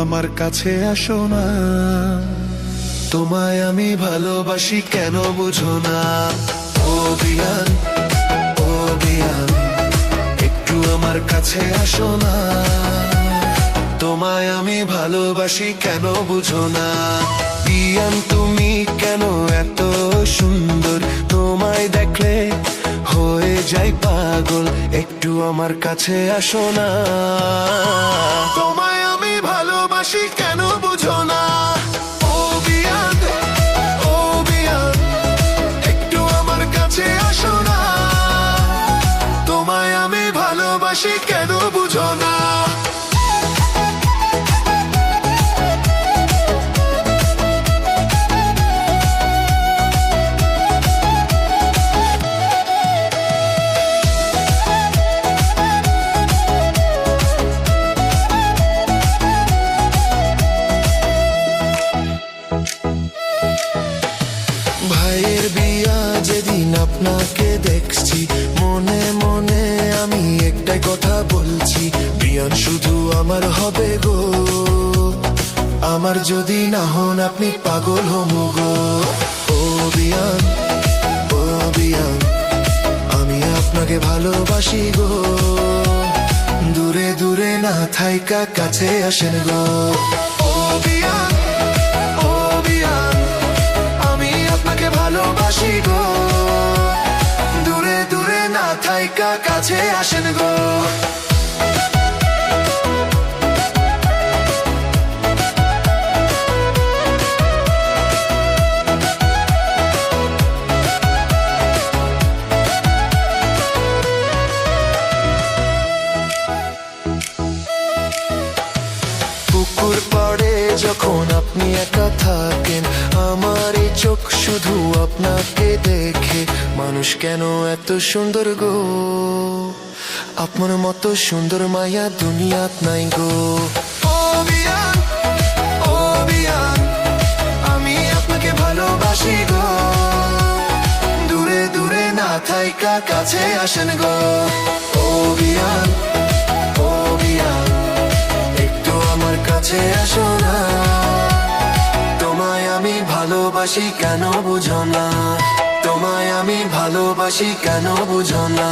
আমার কাছে আসো না। তোমায় আমি ভালোবাসি কেন বুঝো না? ও বিয়ান, ও বিয়ান, একটু আমার কাছে আসো না। তোমায় আমি ভালোবাসি কেন বুঝো না? বিয়ান তুমি কেন এত সুন্দর, তোমায় দেখলে হয়ে যাই পাগল, একটু আমার কাছে আসো না। তোমায় আমি ভালোবাসি কেন বুঝো না? ও বিয়ান, ও বিয়ান, একটু আমার কাছে আসো না। তোমায় আমি ভালোবাসি কেন বুঝো না? ভাইয়ের বিয়া যেদিন আপনাকে দেখছি, মনে মনে আমি একটাই কথা বলছি, বিয়ান শুধু আমার হবে গো। আমার যদি না হন আপনি পাগল হমু গো। ও বিয়ান, ও বিয়ান, আমি আপনাকে ভালোবাসি গো। দূরে দূরে না থাইকা কাছে আসেন গো। ও বিয়ান, ও বিয়ান, আমি আপনাকে ভালোবাসি গো। দূরে দূরে না থাইকা কাছে আসেন গো। পুকুর পাড়ে যখন আপনি একা থাকেন, আমার এই চোখ শুধু আপনাকে দেখে। মানুষ কেন এত সুন্দর গো, আপনার মতো সুন্দর মায়া দুনিয়াত নাই গো। ও বিয়ান, ও বিয়ান, আমি আপনাকে ভালোবাসি গো। দূরে দূরে না থাইকা কাছে আসেন গো। ও বিয়ান, ও বিয়ান, একটু আমার কাছে আসো না। তোমায় আমি ভালোবাসি কেন বুঝো না? তোমায় আমি ভালোবাসি কেন বুঝো না?